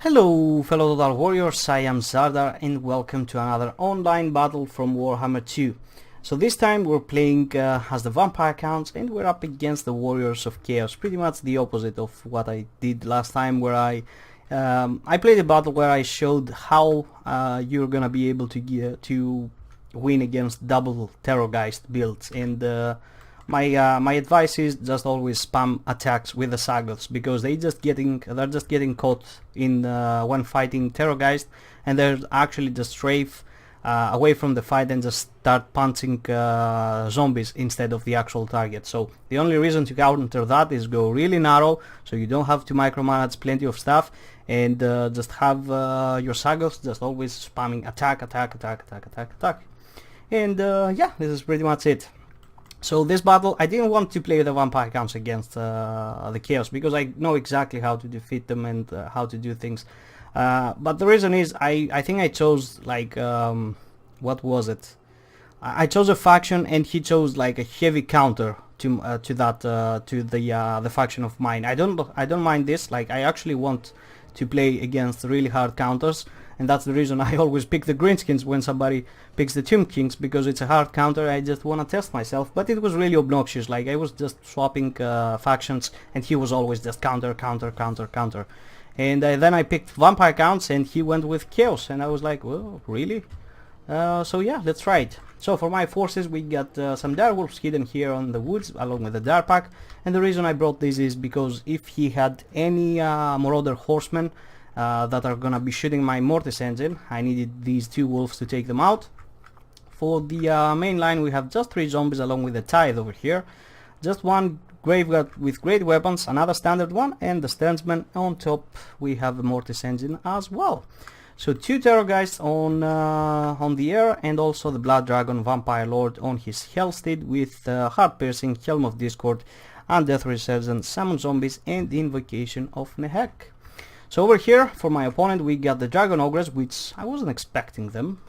Hello fellow Total Warriors, I am Zardar and welcome to another online battle from Warhammer 2. So this time we're playing as the vampire counts and we're up against the Warriors of Chaos. Pretty much the opposite of what I did last time, where I played a battle where I showed how you're gonna be able to win against double Terrorgeist builds, and my advice is just always spam attacks with the Sagoths, because they're just getting caught in when fighting Terrorgeist, and they're actually just strafe away from the fight and just start punching zombies instead of the actual target. So the only reason to counter that is go really narrow, so you don't have to micromanage plenty of stuff, and just have your Sagoths just always spamming attack, and yeah, this is pretty much it. So this battle, I didn't want to play the vampire counts against the Chaos, because I know exactly how to defeat them and how to do things. But the reason is, I think I chose like what was it? I chose a faction and he chose like a heavy counter to the faction of mine. I don't mind this. Like, I actually want to play against really hard counters, and that's the reason I always pick the Greenskins when somebody picks the Tomb Kings, because it's a hard counter. I just want to test myself, but it was really obnoxious. Like, I was just swapping factions and he was always just counter, and then I picked vampire counts and he went with Chaos, and I was like, well, really? So yeah, let's try it. So for my forces, we got some direwolves hidden here on the woods along with the dire pack, and the reason I brought this is because if he had any marauder horsemen that are gonna be shooting my mortis engine, I needed these two wolves to take them out. For the main line, we have just 3 zombies along with the tithe over here, just one graveguard with great weapons, another standard one, and the sternsman. On top we have a mortis engine as well. So 2 Terrorgeists on the air, and also the Blood Dragon Vampire Lord on his Hellsteed with Heart Piercing, Helm of Discord, and Death Resurgence, Summon Zombies, and Invocation of Nehek. So over here, for my opponent, we got the Dragon Ogres, which I wasn't expecting them,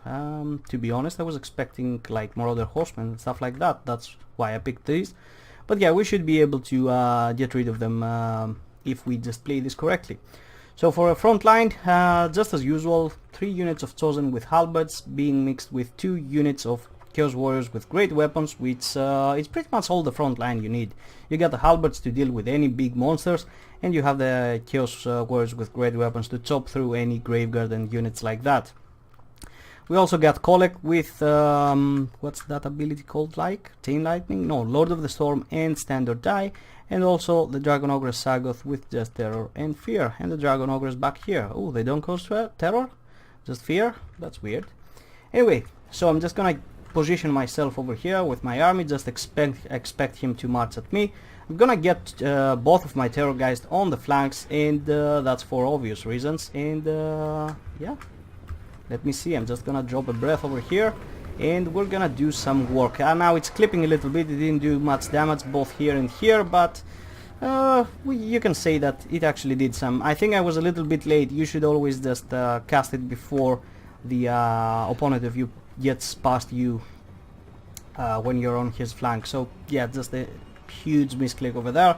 to be honest. I was expecting like Marauder Horsemen and stuff like that. That's why I picked these. But yeah, we should be able to get rid of them if we just play this correctly. So for a front line, just as usual, 3 units of Chosen with halberds being mixed with 2 units of Chaos Warriors with great weapons, which is pretty much all the front line you need. You got the halberds to deal with any big monsters, and you have the Chaos Warriors with great weapons to chop through any graveguard and units like that. We also got KHOLEK with, what's that ability called, like? Chain Lightning? No, Lord of the Storm and Standard Die. And also the Dragon Ogre Sagoth with just Terror and Fear. And the Dragon Ogres back here. Oh, they don't cause terror? Just fear? That's weird. Anyway, so I'm just gonna position myself over here with my army. Just expect him to march at me. I'm gonna get both of my Terrorgeist on the flanks, and that's for obvious reasons. And yeah. Let me see, I'm just gonna drop a breath over here, and we're gonna do some work. Now it's clipping a little bit, it didn't do much damage both here and here, but you can say that it actually did some. I think I was a little bit late. You should always just cast it before the opponent of you gets past you when you're on his flank. So yeah, just a huge misclick over there.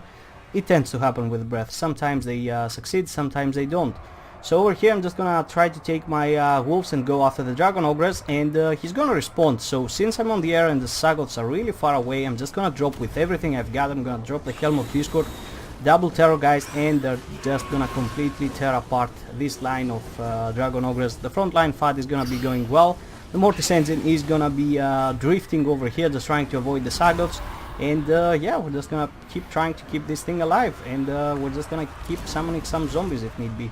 It tends to happen with breath. Sometimes they succeed, sometimes they don't. So over here I'm just gonna try to take my wolves and go after the Dragon Ogres, and he's gonna respond. So since I'm on the air and the Sagoths are really far away, I'm just gonna drop with everything I've got. I'm gonna drop the Helm of Discord, double Terrorgeist, and they're just gonna completely tear apart this line of Dragon Ogres. The front line fight is gonna be going well. The Mortis Engine is gonna be drifting over here, just trying to avoid the Sagoths. And yeah, we're just gonna keep trying to keep this thing alive, and we're just gonna keep summoning some zombies if need be.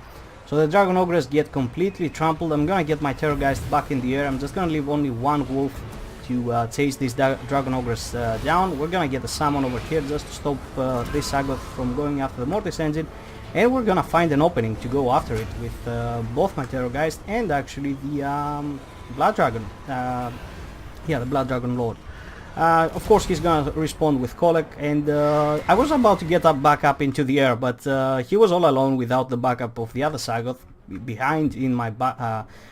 So the Dragon Ogres get completely trampled. I'm gonna get my Terrorgeist back in the air. I'm just gonna leave only one wolf to chase these Dragon Ogres down. We're gonna get a summon over here just to stop this Sagoth from going after the Mortis Engine, and we're gonna find an opening to go after it with both my Terrorgeist and actually the Blood Dragon. Yeah, the Blood Dragon Lord. Of course he's gonna respond with KHOLEK, and I was about to get back up into the air, but he was all alone without the backup of the other Sagoth behind in my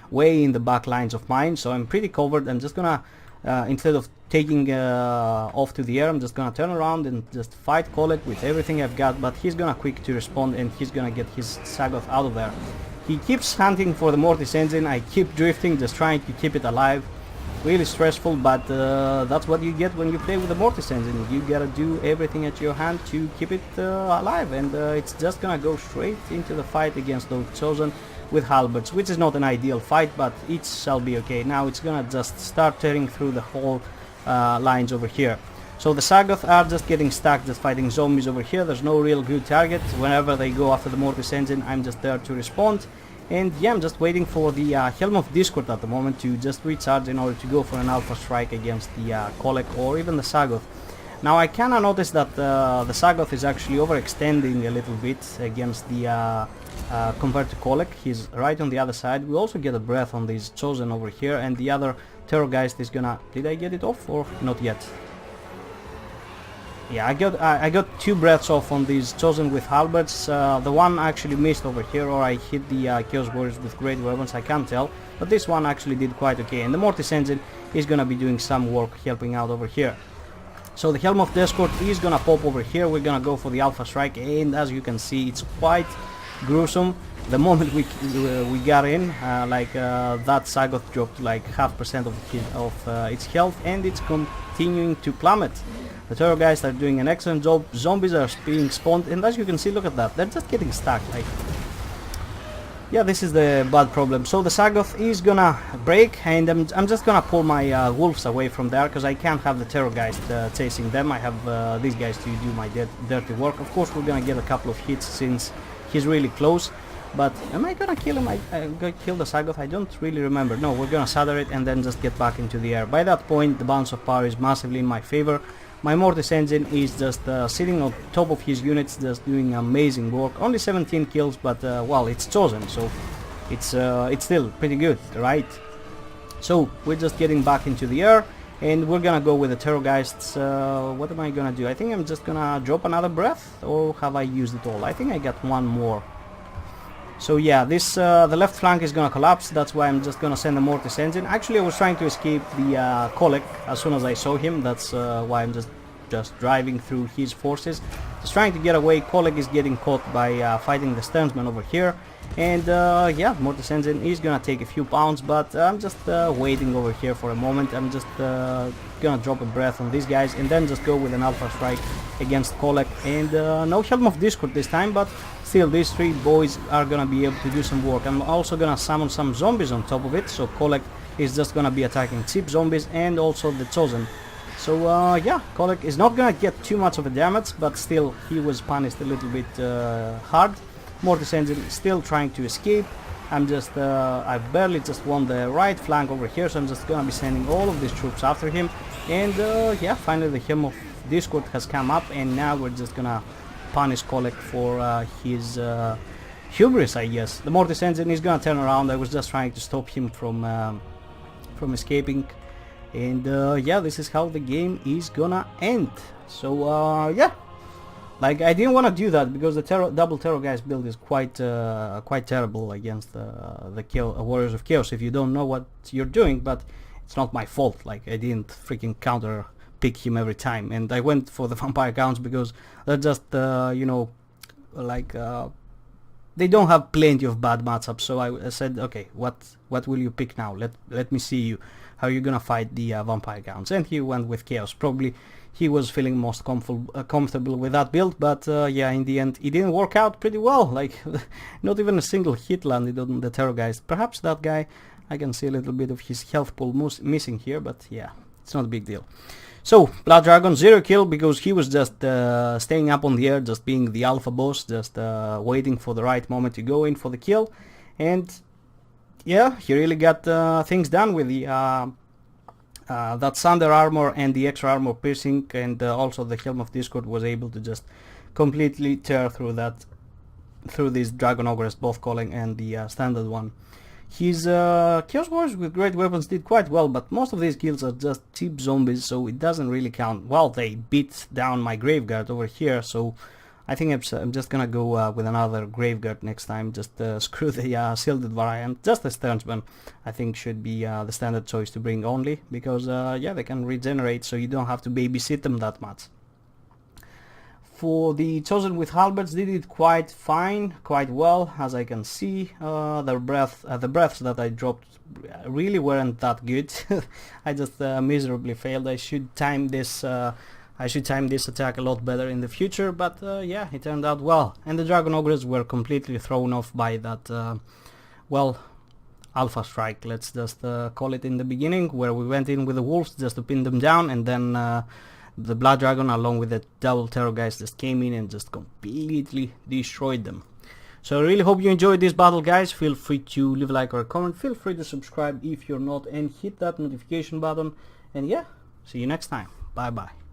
way in the back lines of mine, so I'm pretty covered. I'm just gonna instead of taking off to the air, I'm just gonna turn around and just fight KHOLEK with everything I've got, but he's gonna quick to respond and he's gonna get his Sagoth out of there. He keeps hunting for the Mortis engine. I keep drifting, just trying to keep it alive. Really stressful, but that's what you get when you play with the Mortis engine. You gotta do everything at your hand to keep it alive, and it's just gonna go straight into the fight against those Chosen with halberds, which is not an ideal fight, but it shall be okay. Now it's gonna just start tearing through the whole lines over here. So the Sagoth are just getting stuck, just fighting zombies over here. There's no real good target. Whenever they go after the Mortis engine, I'm just there to respond. And yeah, I'm just waiting for the Helm of Discord at the moment to just recharge in order to go for an alpha strike against the KHOLEK or even the Sagoth. Now I kinda noticed that the Sagoth is actually overextending a little bit against the compared to KHOLEK. He's right on the other side. We also get a breath on these Chosen over here, and the other Terrorgeist is gonna... Did I get it off or not yet? Yeah, I got 2 breaths off on these Chosen with halberds. The one actually missed over here, or I hit the Chaos Warriors with great weapons, I can't tell. But this one actually did quite okay, and the Mortis engine is gonna be doing some work helping out over here. So the Helm of Discord is gonna pop over here. We're gonna go for the alpha strike, and as you can see, it's quite gruesome. The moment we got in, that Sagoth dropped like 0.5% of its health, and it's continuing to plummet. The Terrorgeist are doing an excellent job. Zombies are being spawned, and as you can see, look at that, they're just getting stuck. Like, yeah, this is the bad problem. So the Sagoth is gonna break, and I'm just gonna pull my wolves away from there, because I can't have the Terrorgeist chasing them. I have these guys to do my dirty work. Of course, we're gonna get a couple of hits since he's really close. But am I gonna kill him? I'm gonna kill the Sagoth? I don't really remember. No, we're gonna shatter it and then just get back into the air. By that point, the balance of power is massively in my favor. My Mortis engine is just sitting on top of his units, just doing amazing work. Only 17 kills, but well, it's Chosen, so it's still pretty good, right? So we're just getting back into the air, and we're gonna go with the Terrorgeists. What am I gonna do? I think I'm just gonna drop another breath, or have I used it all? I think I got one more. So yeah, this the left flank is gonna collapse. That's why I'm just gonna send the Mortis engine. Actually, I was trying to escape the KHOLEK as soon as I saw him. That's why I'm just driving through his forces, just trying to get away. KHOLEK is getting caught by fighting the Sternsman over here, and yeah, Mortis engine is gonna take a few pounds, but I'm just waiting over here for a moment. I'm just gonna drop a breath on these guys, and then just go with an alpha strike against KHOLEK. And no Helm of Discord this time, but still, these 3 boys are gonna be able to do some work. I'm also gonna summon some zombies on top of it, so KHOLEK is just gonna be attacking cheap zombies and also the Chosen. So yeah, KHOLEK is not gonna get too much of a damage, but still he was punished a little bit hard. Mortis engine still trying to escape. I'm just I barely just won the right flank over here, so I'm just gonna be sending all of these troops after him. And yeah, finally the Helm of Discord has come up, and now we're just gonna punish KHOLEK for his hubris, I guess. The Mortis engine is gonna turn around. I was just trying to stop him from escaping, and yeah, this is how the game is gonna end. So yeah, like, I didn't want to do that because the double Terrorgeist build is quite terrible against the Warriors of Chaos if you don't know what you're doing. But it's not my fault. Like, I didn't freaking counter pick him every time, and I went for the vampire counts because they're just you know, like they don't have plenty of bad matchups. So I said, okay, what will you pick now? Let me see you how you're gonna fight the vampire counts. And he went with Chaos. Probably he was feeling most comfortable with that build, but yeah, in the end it didn't work out pretty well. Like, not even a single hit landed on the Terrorgeist. Perhaps that guy, I can see a little bit of his health pool missing here, but yeah, it's not a big deal. So, Blood Dragon, 0 kill because he was just staying up on the air, just being the alpha boss, just waiting for the right moment to go in for the kill. And yeah, he really got things done with the that Thunder armor and the extra armor piercing, and also the Helm of Discord was able to just completely tear through this Dragon Ogress, both KHOLEK and the standard one. His Chaos Warriors with great weapons did quite well, but most of these kills are just cheap zombies, so it doesn't really count. Well, they beat down my Graveguard over here, so I think I'm just gonna go with another Graveguard next time. Just screw the shielded variant. Just the Sternsman, I think, should be the standard choice to bring only, because yeah, they can regenerate, so you don't have to babysit them that much. For the Chosen with halberds, they did quite fine, quite well, as I can see. The breaths that I dropped really weren't that good. I just miserably failed. I should time this attack a lot better in the future, but yeah, it turned out well. And the Dragon Ogres were completely thrown off by that, well, alpha strike, let's just call it, in the beginning, where we went in with the wolves just to pin them down, and then the Blood Dragon along with the double terror guys just came in and just completely destroyed them. So I really hope you enjoyed this battle, guys. Feel free to leave a like or a comment, feel free to subscribe if you're not, and hit that notification button, and yeah, see you next time. Bye bye.